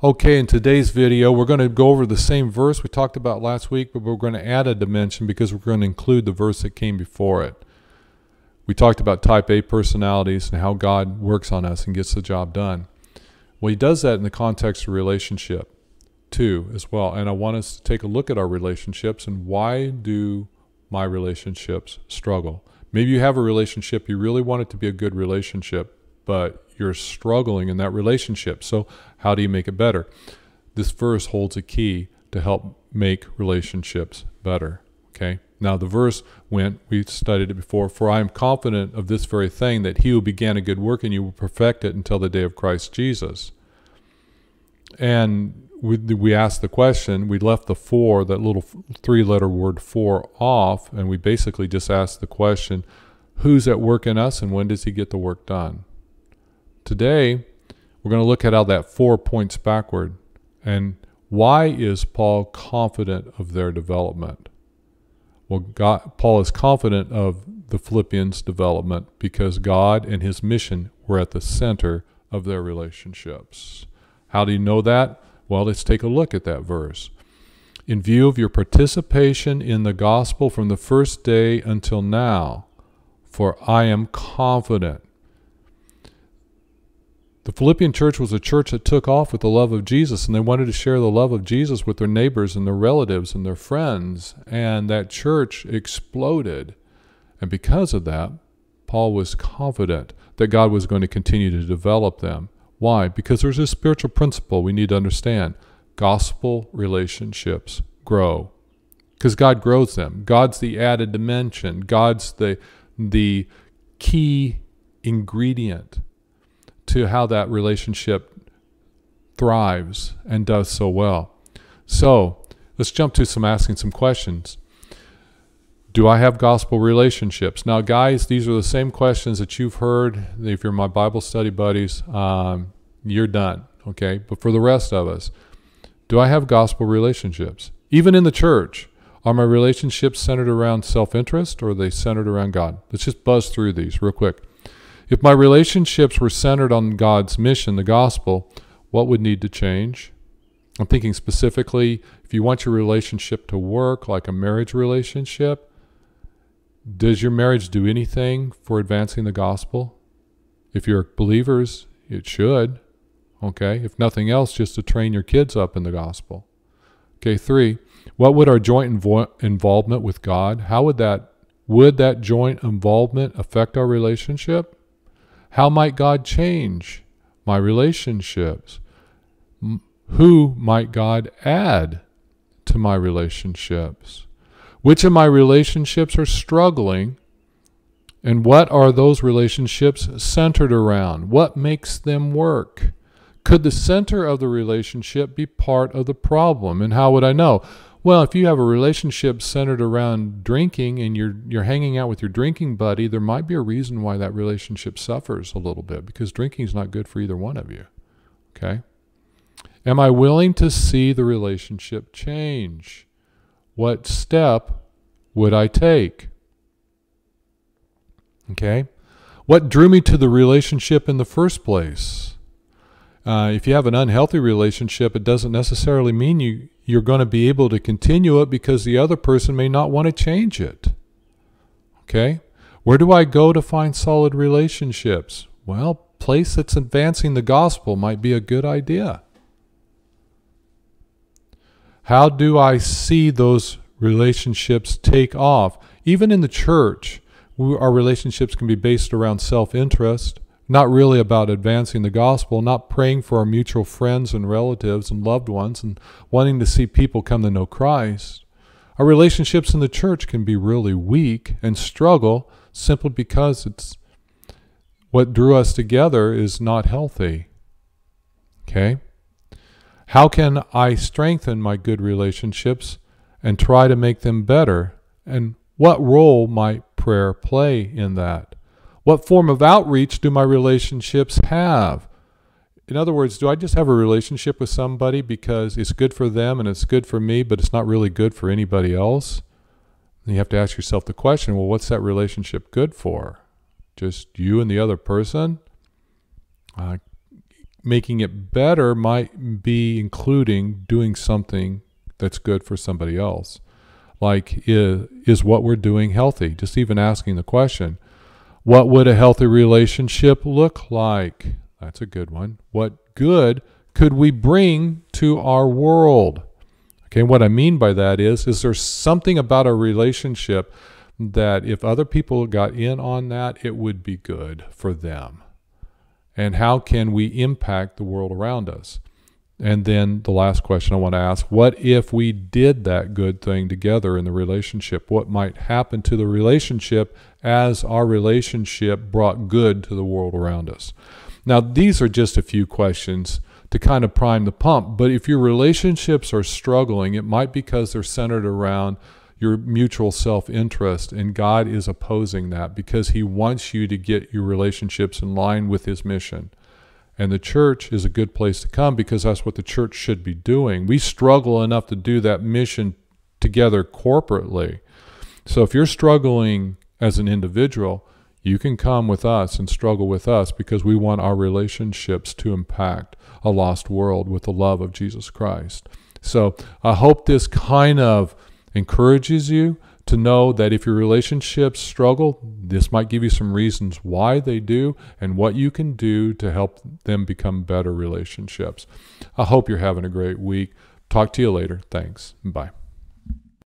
Okay, in today's video, we're going to go over the same verse we talked about last week, but we're going to add a dimension because we're going to include the verse that came before it. We talked about type A personalities and how God works on us and gets the job done. Well, he does that in the context of relationship too as well. And I want us to take a look at our relationships and why do my relationships struggle? Maybe you have a relationship, you really want it to be a good relationship, but you're struggling in that relationship. So how do you make it better? This verse holds a key to help make relationships better. Okay. Now the verse went, we studied it before, for I am confident of this very thing, that he who began a good work in you will perfect it until the day of Christ Jesus. And we asked the question, we left the for, that little three-letter word for, off, and we basically just asked the question, who's at work in us and when does he get the work done? Today, we're going to look at how that 4 points backward. And why is Paul confident of their development? Well, Paul is confident of the Philippians' development because God and his mission were at the center of their relationships. How do you know that? Well, let's take a look at that verse. In view of your participation in the gospel from the first day until now, for I am confident. The Philippian church was a church that took off with the love of Jesus, and they wanted to share the love of Jesus with their neighbors and their relatives and their friends, and that church exploded. And because of that, Paul was confident that God was going to continue to develop them. Why? Because there's a spiritual principle we need to understand. Gospel relationships grow because God grows them. God's the added dimension. God's the key ingredient to how that relationship thrives and does so well. So let's jump to asking some questions. Do I have gospel relationships? Now, guys, these are the same questions that you've heard. If you're my Bible study buddies, you're done, okay? But for the rest of us, do I have gospel relationships? Even in the church, are my relationships centered around self-interest or are they centered around God? Let's just buzz through these real quick. If my relationships were centered on God's mission, the gospel, what would need to change? I'm thinking specifically, if you want your relationship to work like a marriage relationship, does your marriage do anything for advancing the gospel? If you're believers, it should. Okay, if nothing else, just to train your kids up in the gospel. Okay, 3, what would our joint involvement with God, how would that joint involvement affect our relationship? How might God change my relationships? Who might God add to my relationships? Which of my relationships are struggling? And what are those relationships centered around? What makes them work? Could the center of the relationship be part of the problem? And how would I know? Well, if you have a relationship centered around drinking and you're hanging out with your drinking buddy, there might be a reason why that relationship suffers a little bit because drinking is not good for either one of you. Okay? Am I willing to see the relationship change? What step would I take? Okay? What drew me to the relationship in the first place? If you have an unhealthy relationship, it doesn't necessarily mean you're going to be able to continue it because the other person may not want to change it. Okay? Where do I go to find solid relationships? Well, place that's advancing the gospel might be a good idea. How do I see those relationships take off? Even in the church, our relationships can be based around self-interest, not really about advancing the gospel, not praying for our mutual friends and relatives and loved ones and wanting to see people come to know Christ. Our relationships in the church can be really weak and struggle simply because what drew us together is not healthy. Okay? How can I strengthen my good relationships and try to make them better? And what role might prayer play in that? What form of outreach do my relationships have? In other words, do I just have a relationship with somebody because it's good for them and it's good for me, but it's not really good for anybody else? And you have to ask yourself the question, well, what's that relationship good for? Just you and the other person? making it better might be including doing something that's good for somebody else. Like, is what we're doing healthy? Just even asking the question, what would a healthy relationship look like? That's a good one. What good could we bring to our world? Okay, what I mean by that is there something about a relationship that if other people got in on that, it would be good for them? And how can we impact the world around us? And then the last question I want to ask, what if we did that good thing together in the relationship? What might happen to the relationship as our relationship brought good to the world around us? Now, these are just a few questions to kind of prime the pump, but if your relationships are struggling, it might be because they're centered around your mutual self-interest, and God is opposing that because he wants you to get your relationships in line with his mission. And the church is a good place to come because that's what the church should be doing. We struggle enough to do that mission together corporately. So if you're struggling as an individual, you can come with us and struggle with us because we want our relationships to impact a lost world with the love of Jesus Christ. So I hope this kind of encourages you to know that if your relationships struggle, this might give you some reasons why they do and what you can do to help them become better relationships. I hope you're having a great week. Talk to you later. Thanks. Bye.